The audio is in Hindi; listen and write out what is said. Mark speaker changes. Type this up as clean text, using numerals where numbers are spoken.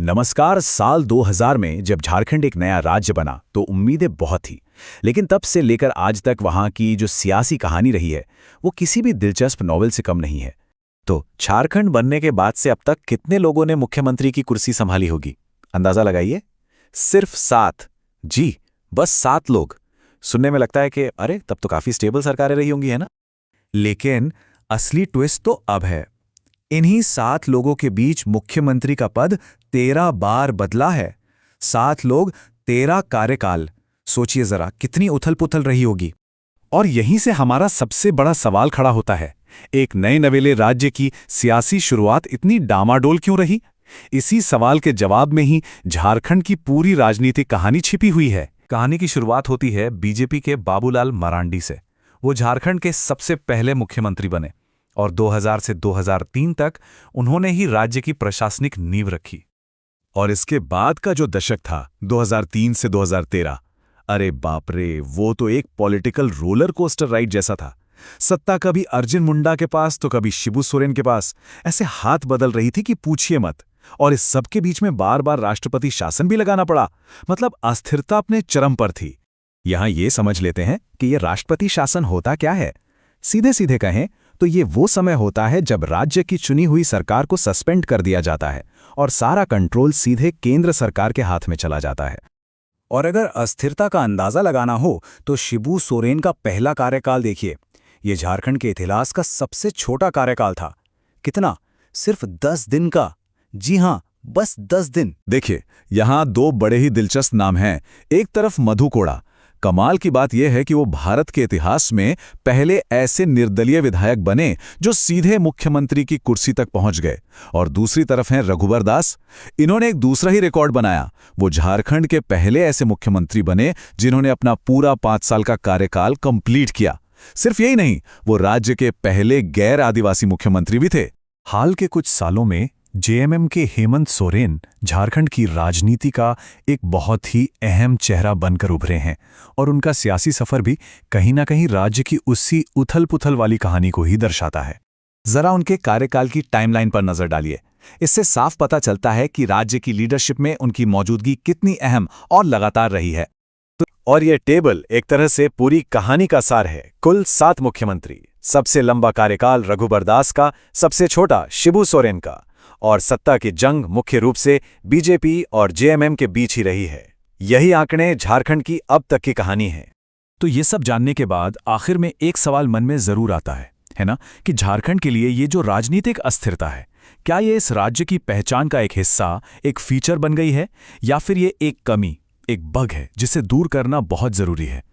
Speaker 1: नमस्कार। साल 2000 में जब झारखंड एक नया राज्य बना तो उम्मीदें बहुत थी। लेकिन तब से लेकर आज तक वहां की जो सियासी कहानी रही है वो किसी भी दिलचस्प नॉवेल से कम नहीं है।
Speaker 2: तो झारखंड बनने के बाद से अब तक कितने लोगों ने मुख्यमंत्री की कुर्सी संभाली होगी? अंदाजा लगाइए। सिर्फ 7। जी, बस 7 लोग। सुनने में लगता है कि अरे तब तो काफी स्टेबल सरकारें रही होंगी, है ना?
Speaker 3: लेकिन असली ट्विस्ट तो अब है। इन्हीं 7 लोगों के बीच मुख्यमंत्री का पद 13 बार बदला है। 7 लोग, 13 कार्यकाल। सोचिए जरा कितनी उथल-पुथल रही होगी। और यहीं से हमारा सबसे बड़ा सवाल खड़ा होता है, एक नए नवेले राज्य की सियासी शुरुआत इतनी डामाडोल क्यों रही? इसी सवाल के जवाब में ही झारखंड की पूरी राजनीतिक कहानी छिपी हुई है।
Speaker 4: कहानी की शुरुआत होती है बीजेपी के बाबूलाल मरांडी से। वो झारखंड के सबसे पहले मुख्यमंत्री बने और 2000 से 2003 तक उन्होंने ही राज्य की प्रशासनिक नींव रखी।
Speaker 1: और इसके बाद का जो दशक था 2003 से 2013, अरे बाप रे, वो तो एक पॉलिटिकल रोलर कोस्टर राइड जैसा था। सत्ता कभी अर्जुन मुंडा के पास तो कभी शिबू सोरेन के पास, ऐसे हाथ बदल रही थी कि पूछिए मत। और इस सब के बीच में बार बार राष्ट्रपति शासन भी लगाना पड़ा। मतलब अस्थिरता अपने चरम पर थी। यहां ये समझ लेते हैं कि ये राष्ट्रपति शासन होता क्या है। सीधे सीधे कहें तो ये वो समय होता है जब राज्य की चुनी हुई सरकार को सस्पेंड कर दिया जाता है और सारा कंट्रोल सीधे केंद्र सरकार के हाथ में चला जाता है।
Speaker 3: और अगर अस्थिरता का अंदाजा लगाना हो तो शिबू सोरेन का पहला कार्यकाल देखिए। ये झारखंड के इतिहास का सबसे छोटा कार्यकाल था। कितना? सिर्फ 10 दिन का। जी हां, बस 10 दिन।
Speaker 1: देखिए, यहां 2 बड़े ही दिलचस्प नाम हैं। एक तरफ मधु कोड़ा। कमाल की बात यह है कि वो भारत के इतिहास में पहले ऐसे निर्दलीय विधायक बने जो सीधे मुख्यमंत्री की कुर्सी तक पहुंच गए। और दूसरी तरफ हैं रघुबर दास। इन्होंने एक दूसरा ही रिकॉर्ड बनाया। वो झारखंड के पहले ऐसे मुख्यमंत्री बने जिन्होंने अपना पूरा 5 साल का कार्यकाल कंप्लीट किया। सिर्फ यही नहीं, वो राज्य के पहले गैर आदिवासी मुख्यमंत्री भी थे।
Speaker 3: हाल के कुछ सालों में जेएमएम के हेमंत सोरेन झारखंड की राजनीति का एक बहुत ही अहम चेहरा बनकर उभरे हैं और उनका सियासी सफर भी कहीं ना कहीं राज्य की उसी उथल-पुथल वाली कहानी को ही दर्शाता है।
Speaker 2: जरा उनके कार्यकाल की टाइमलाइन पर नजर डालिए। इससे साफ पता चलता है कि राज्य की लीडरशिप में उनकी मौजूदगी कितनी अहम और लगातार रही है। और ये टेबल एक तरह से पूरी कहानी का सार है। कुल 7 मुख्यमंत्री, सबसे लंबा कार्यकाल रघुबर दास का, सबसे छोटा शिबू सोरेन का, और सत्ता की जंग मुख्य रूप से बीजेपी और जेएमएम के बीच ही रही है। यही आंकड़े झारखंड की अब तक की कहानी है।
Speaker 3: तो ये सब जानने के बाद आखिर में एक सवाल मन में जरूर आता है ना, कि झारखंड के लिए ये जो राजनीतिक अस्थिरता है, क्या ये इस राज्य की पहचान का एक हिस्सा, एक फीचर बन गई है, या फिर ये एक कमी, एक बग है जिसे दूर करना बहुत जरूरी है?